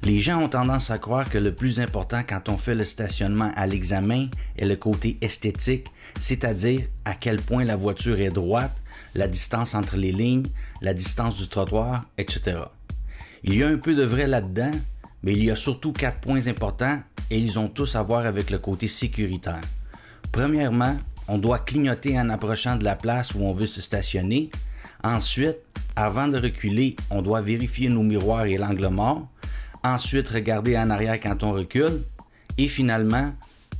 Les gens ont tendance à croire que le plus important quand on fait le stationnement à l'examen est le côté esthétique, c'est-à-dire à quel point la voiture est droite, la distance entre les lignes, la distance du trottoir, etc. Il y a un peu de vrai là-dedans, mais il y a surtout 4 points importants et ils ont tous à voir avec le côté sécuritaire. Premièrement, on doit clignoter en approchant de la place où on veut se stationner. Ensuite, avant de reculer, on doit vérifier nos miroirs et l'angle mort. Ensuite, regarder en arrière quand on recule. Et finalement,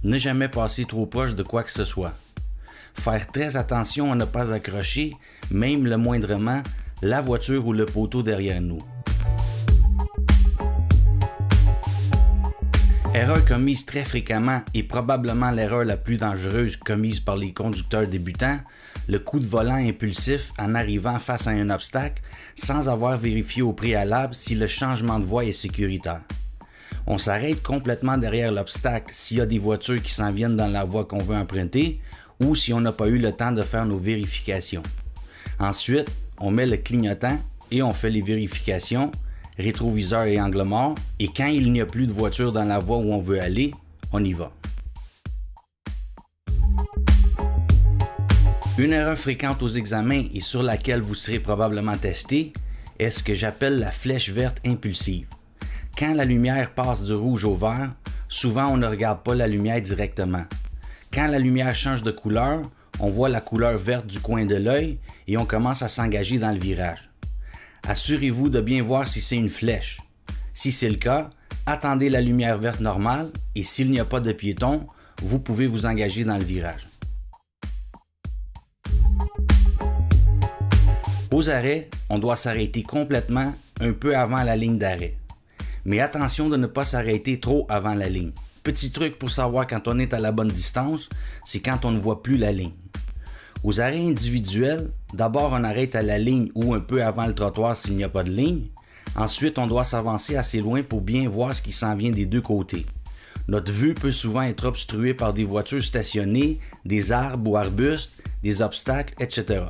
ne jamais passer trop proche de quoi que ce soit. Faire très attention à ne pas accrocher, même le moindrement, la voiture ou le poteau derrière nous. Erreur commise très fréquemment et probablement l'erreur la plus dangereuse commise par les conducteurs débutants, le coup de volant impulsif en arrivant face à un obstacle sans avoir vérifié au préalable si le changement de voie est sécuritaire. On s'arrête complètement derrière l'obstacle s'il y a des voitures qui s'en viennent dans la voie qu'on veut emprunter ou si on n'a pas eu le temps de faire nos vérifications. Ensuite, on met le clignotant et on fait les vérifications, rétroviseur et angle mort, et quand il n'y a plus de voiture dans la voie où on veut aller, on y va. Une erreur fréquente aux examens et sur laquelle vous serez probablement testé est ce que j'appelle la flèche verte impulsive. Quand la lumière passe du rouge au vert, souvent on ne regarde pas la lumière directement. Quand la lumière change de couleur, on voit la couleur verte du coin de l'œil et on commence à s'engager dans le virage. Assurez-vous de bien voir si c'est une flèche. Si c'est le cas, attendez la lumière verte normale et s'il n'y a pas de piéton, vous pouvez vous engager dans le virage. Aux arrêts, on doit s'arrêter complètement un peu avant la ligne d'arrêt. Mais attention de ne pas s'arrêter trop avant la ligne. Petit truc pour savoir quand on est à la bonne distance, c'est quand on ne voit plus la ligne. Aux arrêts individuels, d'abord on arrête à la ligne ou un peu avant le trottoir s'il n'y a pas de ligne. Ensuite, on doit s'avancer assez loin pour bien voir ce qui s'en vient des deux côtés. Notre vue peut souvent être obstruée par des voitures stationnées, des arbres ou arbustes, des obstacles, etc.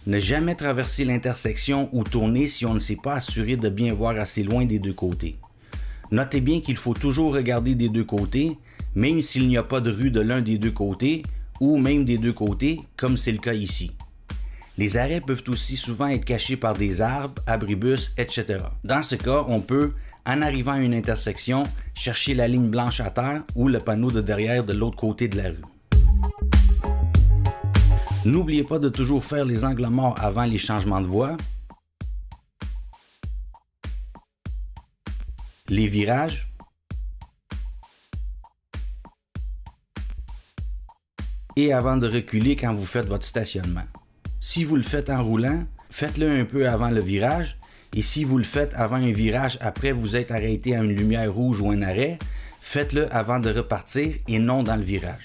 Ne jamais traverser l'intersection ou tourner si on ne s'est pas assuré de bien voir assez loin des deux côtés. Notez bien qu'il faut toujours regarder des deux côtés, même s'il n'y a pas de rue de l'un des deux côtés, ou même des deux côtés, comme c'est le cas ici. Les arrêts peuvent aussi souvent être cachés par des arbres, abribus, etc. Dans ce cas, on peut, en arrivant à une intersection, chercher la ligne blanche à terre ou le panneau de derrière de l'autre côté de la rue. N'oubliez pas de toujours faire les angles morts avant les changements de voie, les virages, et avant de reculer quand vous faites votre stationnement. Si vous le faites en roulant, faites-le un peu avant le virage, et si vous le faites avant un virage après vous êtes arrêté à une lumière rouge ou un arrêt, faites-le avant de repartir et non dans le virage.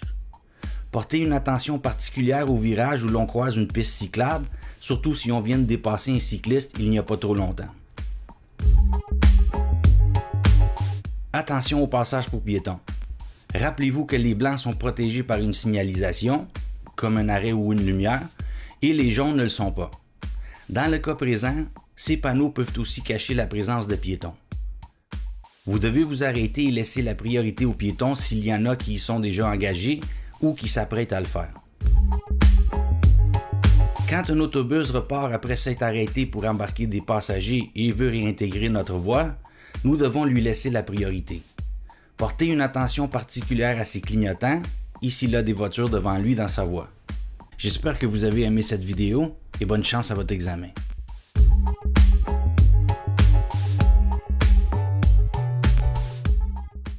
Portez une attention particulière au virage où l'on croise une piste cyclable, surtout si on vient de dépasser un cycliste il n'y a pas trop longtemps. Attention au passage pour piétons. Rappelez-vous que les blancs sont protégés par une signalisation, comme un arrêt ou une lumière, et les jaunes ne le sont pas. Dans le cas présent, ces panneaux peuvent aussi cacher la présence de piétons. Vous devez vous arrêter et laisser la priorité aux piétons s'il y en a qui y sont déjà engagés ou qui s'apprêtent à le faire. Quand un autobus repart après s'être arrêté pour embarquer des passagers et veut réintégrer notre voie, nous devons lui laisser la priorité. Portez une attention particulière à ses clignotants et s'il a des voitures devant lui dans sa voie. J'espère que vous avez aimé cette vidéo et bonne chance à votre examen.